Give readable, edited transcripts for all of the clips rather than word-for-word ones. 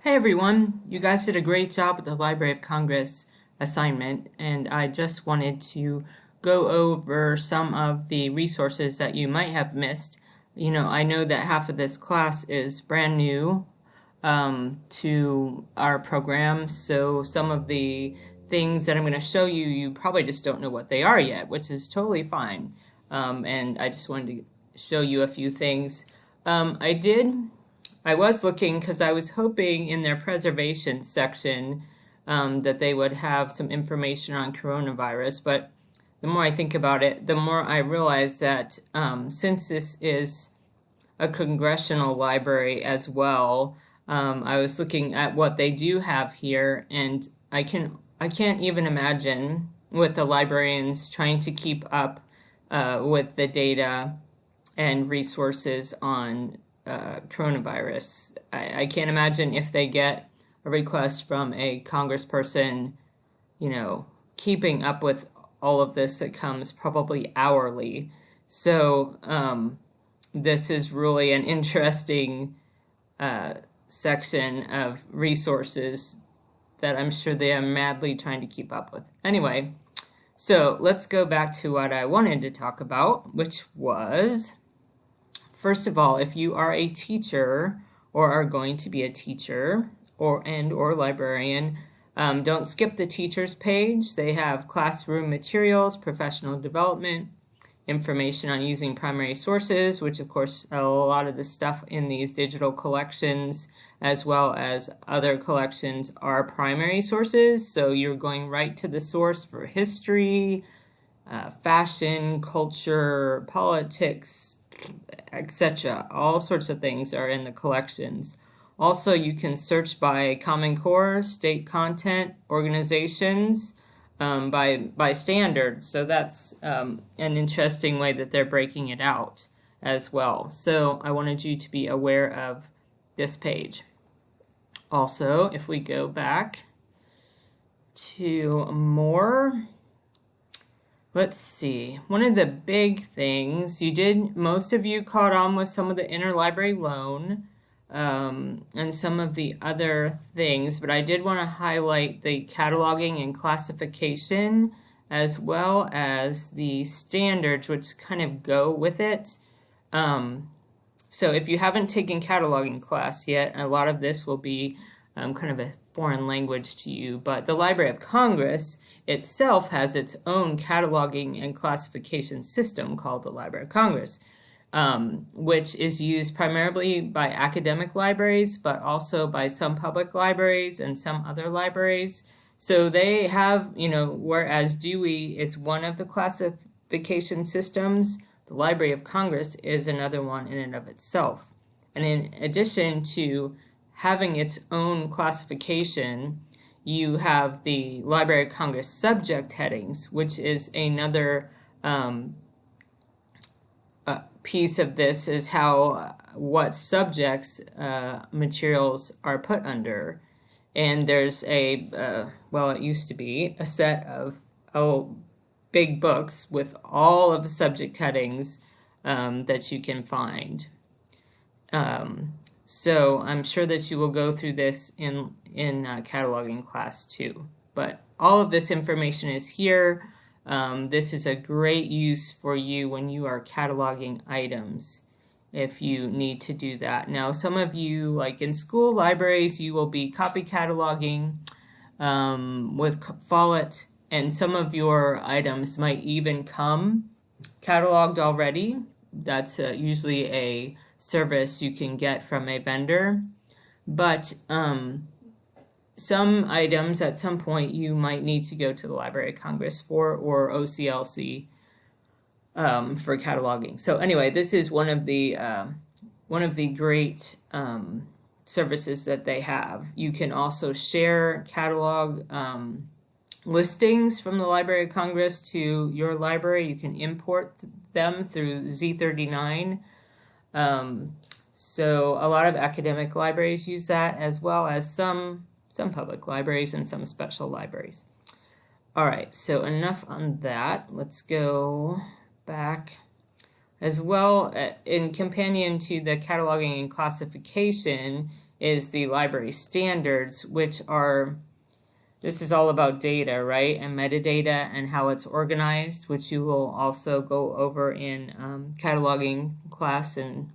Hey everyone, you guys did a great job with the Library of Congress assignment, and I just wanted to go over some of the resources that you might have missed. I know that half of this class is brand new to our program, so some of the things that I'm going to show you, you probably just don't know what they are yet, which is totally fine. And I just wanted to show you a few things. I was looking because I was hoping in their preservation section that they would have some information on coronavirus, but the more I think about it, the more I realize that since this is a congressional library as well, I was looking at what they do have here, and I can't even imagine with the librarians trying to keep up with the data and resources on coronavirus. I can't imagine if they get a request from a congressperson, keeping up with all of this that comes probably hourly. So this is really an interesting section of resources that I'm sure they are madly trying to keep up with. Anyway, so let's go back to what I wanted to talk about, which was, first of all, if you are a teacher or are going to be a teacher or librarian, don't skip the teachers page. They have classroom materials, professional development, information on using primary sources, which of course a lot of the stuff in these digital collections as well as other collections are primary sources. So you're going right to the source for history, fashion, culture, politics, etc. All sorts of things are in the collections. Also, you can search by Common Core, state content, organizations, by standards. So that's an interesting way that they're breaking it out as well. So I wanted you to be aware of this page. Also, if we go back to more, let's see. One of the big things most of you caught on with some of the interlibrary loan and some of the other things, but I did want to highlight the cataloging and classification as well as the standards, which kind of go with it. So if you haven't taken cataloging class yet, a lot of this will be kind of a foreign language to you, but the Library of Congress itself has its own cataloging and classification system called the Library of Congress, which is used primarily by academic libraries, but also by some public libraries and some other libraries. So they have, whereas Dewey is one of the classification systems, the Library of Congress is another one in and of itself. And in addition to having its own classification, you have the Library of Congress subject headings, which is another piece of this, is what subjects materials are put under. And there's it used to be a set of big books with all of the subject headings that you can find. So I'm sure that you will go through this in cataloging class too. But all of this information is here. This is a great use for you when you are cataloging items, if you need to do that. Now, some of you, like in school libraries, you will be copy cataloging with Follett, and some of your items might even come cataloged already. That's usually a service you can get from a vendor. But some items at some point you might need to go to the Library of Congress for, or OCLC for cataloging. So anyway, this is one of the great services that they have. You can also share catalog listings from the Library of Congress to your library. You can import them through Z39. So a lot of academic libraries use that, as well as some public libraries and some special libraries. All right, so enough on that. Let's go back. As well, in companion to the cataloging and classification, is the library standards, which are, this is all about data, right? And metadata and how it's organized, which you will also go over in cataloging class. And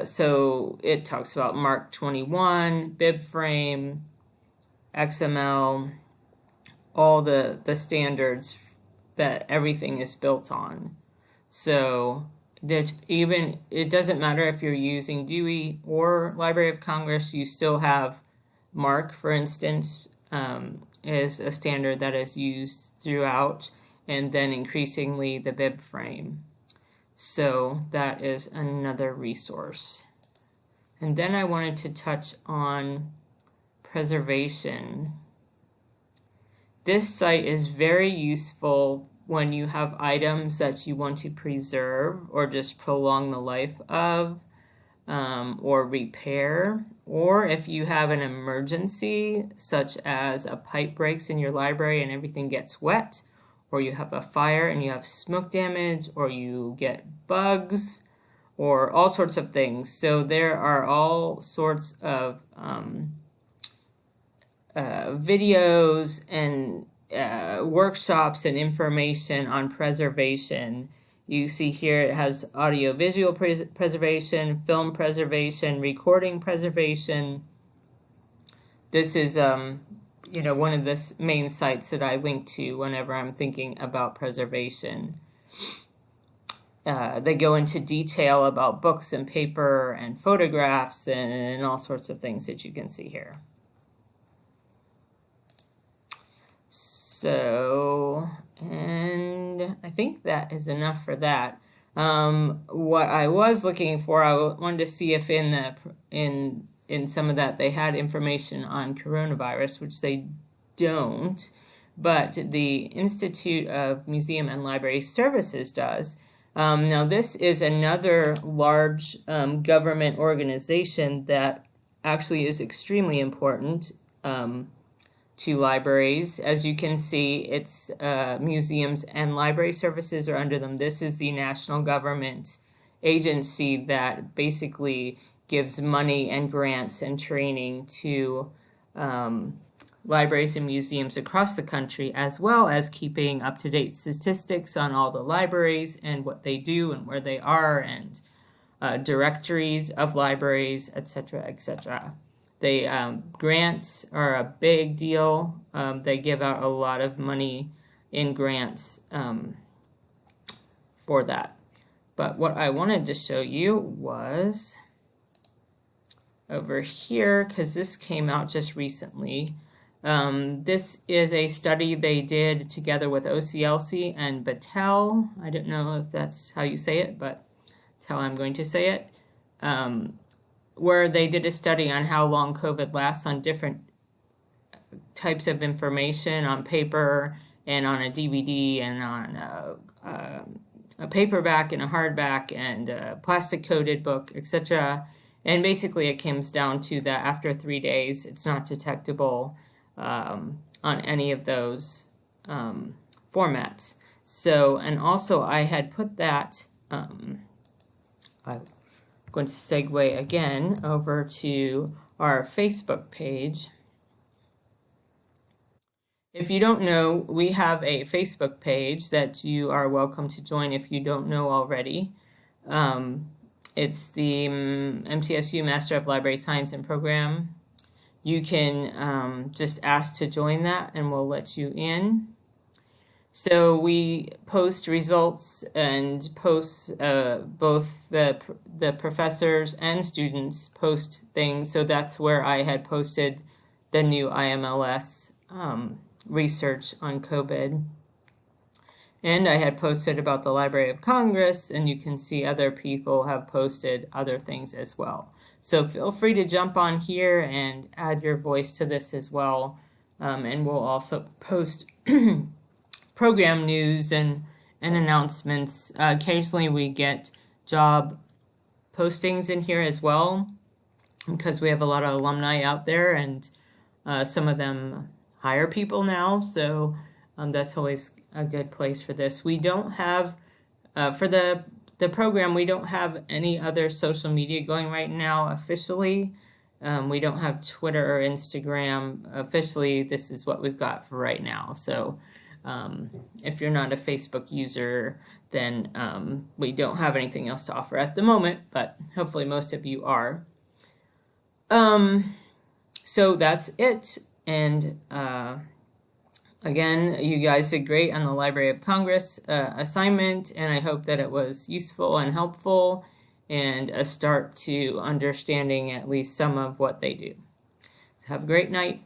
so it talks about MARC 21, BibFrame, XML, all the standards that everything is built on. So that even, it doesn't matter if you're using Dewey or Library of Congress, you still have MARC, for instance, is a standard that is used throughout, and then increasingly the BibFrame. So that is another resource. And then I wanted to touch on preservation. This site is very useful when you have items that you want to preserve or just prolong the life of, or repair, or if you have an emergency such as a pipe breaks in your library and everything gets wet, or you have a fire and you have smoke damage, or you get bugs, or all sorts of things. So there are all sorts of videos and workshops and information on preservation. You see here it has audio-visual preservation, film preservation, recording preservation. This is one of the main sites that I link to whenever I'm thinking about preservation. They go into detail about books and paper and photographs and all sorts of things that you can see here. So, and I think that is enough for that. What I was looking for, I wanted to see if in some of that they had information on coronavirus, which they don't, but the Institute of Museum and Library Services does. Now this is another large government organization that actually is extremely important to libraries. As you can see, it's museums and library services are under them. This is the national government agency that basically gives money and grants and training to libraries and museums across the country, as well as keeping up-to-date statistics on all the libraries and what they do and where they are, and directories of libraries, etc., etc. They grants are a big deal. They give out a lot of money in grants for that. But what I wanted to show you was over here, because this came out just recently. This is a study they did together with OCLC and Battelle. I don't know if that's how you say it, but that's how I'm going to say it. Where they did a study on how long COVID lasts on different types of information, on paper and on a DVD and on a paperback and a hardback and a plastic-coated book, etc. And basically it comes down to that after 3 days, it's not detectable on any of those formats. So, and also I had put that, I'm going to segue again over to our Facebook page. If you don't know, we have a Facebook page that you are welcome to join if you don't know already. It's the MTSU Master of Library Science and Program. You can just ask to join that and we'll let you in. So we post results and post both the professors and students post things. So that's where I had posted the new IMLS research on COVID. And I had posted about the Library of Congress, and you can see other people have posted other things as well. So feel free to jump on here and add your voice to this as well. And we'll also post program news and announcements. Occasionally we get job postings in here as well, because we have a lot of alumni out there, and some of them hire people now, so that's always a good place for this. We don't have, for the the program, we don't have any other social media going right now officially. We don't have Twitter or Instagram officially. This is what we've got for right now. So if you're not a Facebook user, then we don't have anything else to offer at the moment, but hopefully most of you are. So that's it. And again, you guys did great on the Library of Congress assignment, and I hope that it was useful and helpful and a start to understanding at least some of what they do. So have a great night.